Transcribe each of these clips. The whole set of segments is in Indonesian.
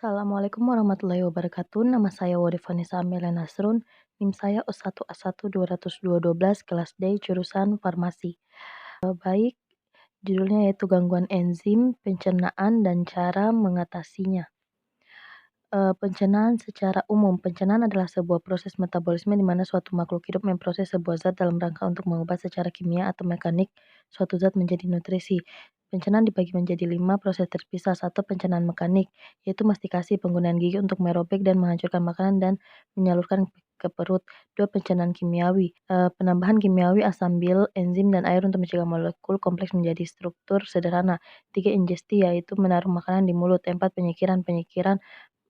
Assalamualaikum warahmatullahi wabarakatuh. Nama saya Wode Vanessa Amelia Nasrun. NIM saya U1A1202212 kelas D jurusan Farmasi. Baik, judulnya yaitu gangguan enzim, pencernaan, dan cara mengatasinya. Pencernaan secara umum. Pencernaan adalah sebuah proses metabolisme di mana suatu makhluk hidup memproses sebuah zat dalam rangka untuk mengubah secara kimia atau mekanik suatu zat menjadi nutrisi. Pencernaan dibagi menjadi 5 proses terpisah. 1. Pencernaan mekanik, yaitu mastikasi, penggunaan gigi untuk merobek dan menghancurkan makanan dan menyalurkan ke perut. 2. Pencernaan kimiawi, penambahan kimiawi asam bil, enzim, dan air untuk mencegah molekul kompleks menjadi struktur sederhana. 3. Ingesti, yaitu menaruh makanan di mulut. 4. Penyikiran,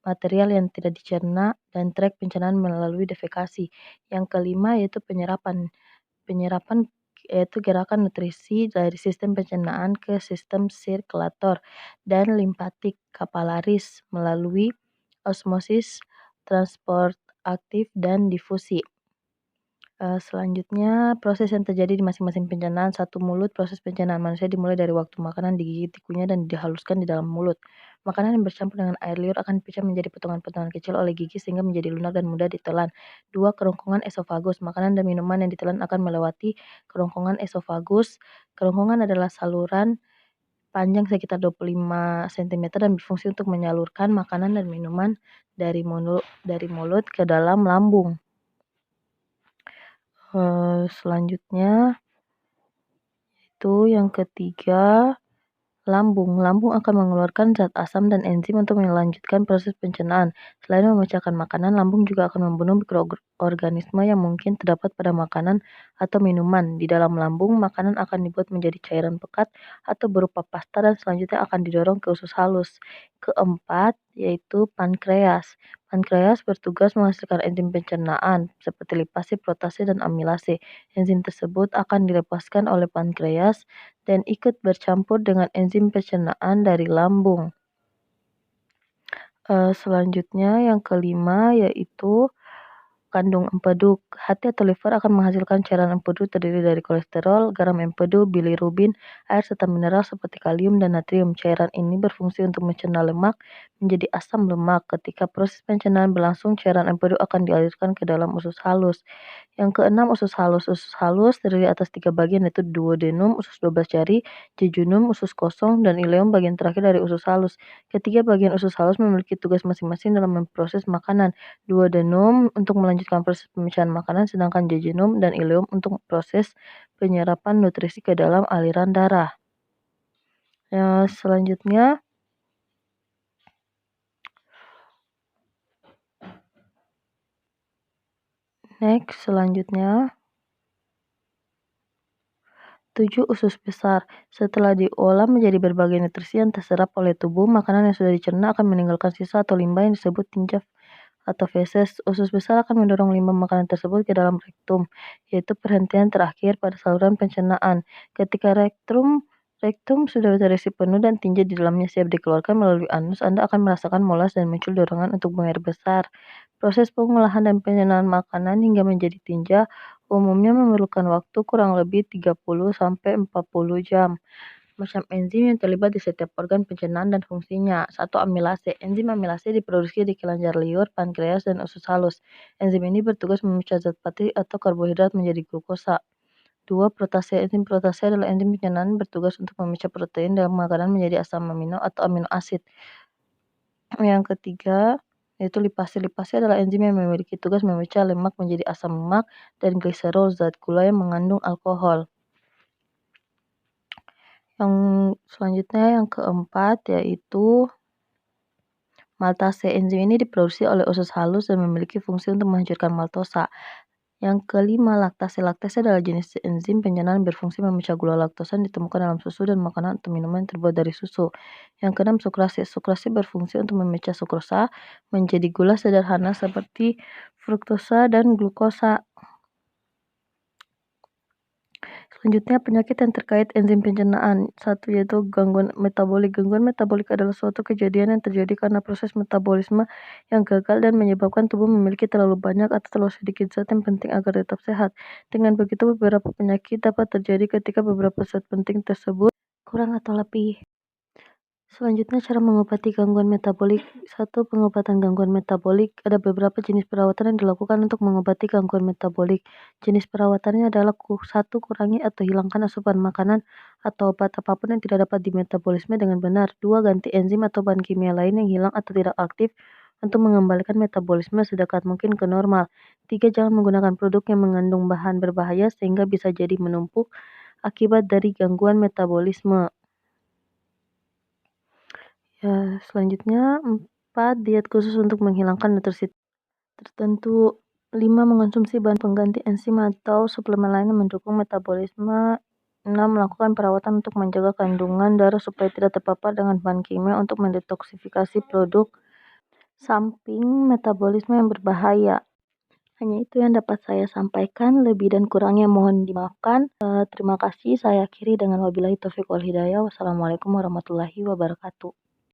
material yang tidak dicerna dan trek pencernaan melalui defekasi. Yang kelima yaitu penyerapan. Penyerapan yaitu gerakan nutrisi dari sistem pencernaan ke sistem sirkulator dan limpatik kapilaris melalui osmosis, transport aktif, dan difusi. Selanjutnya, proses yang terjadi di masing-masing pencernaan. 1. Mulut. Proses pencernaan manusia dimulai dari waktu makanan digigit, dikunyah, dan dihaluskan di dalam mulut. Makanan yang bercampur dengan air liur akan dipecah menjadi potongan-potongan kecil oleh gigi sehingga menjadi lunak dan mudah ditelan. 2. Kerongkongan esofagus. Makanan dan minuman yang ditelan akan melewati kerongkongan esofagus. Kerongkongan adalah saluran panjang sekitar 25 cm dan berfungsi untuk menyalurkan makanan dan minuman dari mulut ke dalam lambung. Selanjutnya itu yang ketiga, lambung. Lambung akan mengeluarkan zat asam dan enzim untuk melanjutkan proses pencernaan. Selain memecahkan makanan, lambung juga akan membunuh mikroorganisme yang mungkin terdapat pada makanan atau minuman. Di dalam lambung, makanan akan dibuat menjadi cairan pekat atau berupa pasta dan selanjutnya akan didorong ke usus halus. Keempat, yaitu pankreas. Pankreas bertugas menghasilkan enzim pencernaan seperti lipase, protase, dan amilase. Enzim tersebut akan dilepaskan oleh pankreas dan ikut bercampur dengan enzim pencernaan dari lambung. Selanjutnya yang kelima yaitu kandung empedu. Hati atau liver akan menghasilkan cairan empedu terdiri dari kolesterol, garam empedu, bilirubin, air serta mineral seperti kalium dan natrium. Cairan ini berfungsi untuk mencerna lemak menjadi asam lemak. Ketika proses pencernaan berlangsung, cairan empedu akan dialirkan ke dalam usus halus. Yang keenam, usus halus. Usus halus terdiri atas 3 bagian yaitu duodenum, usus 12 jari, jejunum, usus kosong, dan ileum bagian terakhir dari usus halus. Ketiga bagian usus halus memiliki tugas masing-masing dalam memproses makanan. Duodenum untuk melanjutkan proses pemisahan makanan, sedangkan jejunum dan ileum untuk proses penyerapan nutrisi ke dalam aliran darah. Selanjutnya, selanjutnya 7. Usus besar. Setelah diolah menjadi berbagai nutrisi yang terserap oleh tubuh, makanan yang sudah dicerna akan meninggalkan sisa atau limbah yang disebut tinja atau feses. Usus besar akan mendorong limbah makanan tersebut ke dalam rektum, yaitu perhentian terakhir pada saluran pencernaan. Ketika rektum sudah terisi penuh dan tinja di dalamnya siap dikeluarkan melalui anus, Anda akan merasakan molas dan muncul dorongan untuk buang air besar. Proses pengolahan dan pencernaan makanan hingga menjadi tinja umumnya memerlukan waktu kurang lebih 30-40 jam. Macam enzim yang terlibat di setiap organ pencernaan dan fungsinya. 1. Amilase. Enzim amilase diproduksi di kelenjar liur, pankreas, dan usus halus. Enzim ini bertugas memecah zat pati atau karbohidrat menjadi glukosa. 2. Protase. Enzim protase adalah enzim pencernaan bertugas untuk memecah protein dalam makanan menjadi asam amino atau amino asid. Yang ketiga, yaitu lipase. Lipase adalah enzim yang memiliki tugas memecah lemak menjadi asam lemak dan gliserol, zat gula yang mengandung alkohol. Yang selanjutnya yang keempat yaitu maltase. Enzim ini diproduksi oleh usus halus dan memiliki fungsi untuk menghancurkan maltosa. Yang kelima, laktase. Laktase adalah jenis enzim pencernaan berfungsi memecah gula laktosa yang ditemukan dalam susu dan makanan atau minuman yang terbuat dari susu. Yang keenam, sukrase. Sukrase berfungsi untuk memecah sukrosa menjadi gula sederhana seperti fruktosa dan glukosa. Selanjutnya, penyakit yang terkait enzim pencernaan. 1. Yaitu gangguan metabolik. Gangguan metabolik adalah suatu kejadian yang terjadi karena proses metabolisme yang gagal dan menyebabkan tubuh memiliki terlalu banyak atau terlalu sedikit zat yang penting agar tetap sehat. Dengan begitu, beberapa penyakit dapat terjadi ketika beberapa zat penting tersebut kurang atau lebih. Selanjutnya cara mengobati gangguan metabolik. 1. Pengobatan gangguan metabolik. Ada beberapa jenis perawatan yang dilakukan untuk mengobati gangguan metabolik. Jenis perawatannya adalah 1. Kurangi atau hilangkan asupan makanan atau obat apapun yang tidak dapat dimetabolisme dengan benar. 2. Ganti enzim atau bahan kimia lain yang hilang atau tidak aktif untuk mengembalikan metabolisme sedekat mungkin ke normal. 3. Jangan menggunakan produk yang mengandung bahan berbahaya sehingga bisa jadi menumpuk akibat dari gangguan metabolisme. Ya, selanjutnya 4. Diet khusus untuk menghilangkan nutrisi tertentu. 5. Mengonsumsi bahan pengganti enzim atau suplemen lain yang mendukung metabolisme. 6. Melakukan perawatan untuk menjaga kandungan darah supaya tidak terpapar dengan bahan kimia untuk mendetoksifikasi produk samping metabolisme yang berbahaya. Hanya itu yang dapat saya sampaikan, lebih dan kurangnya mohon dimaafkan. Terima kasih, saya akhiri dengan wabillahi taufiq wal hidayah. Wassalamualaikum warahmatullahi wabarakatuh.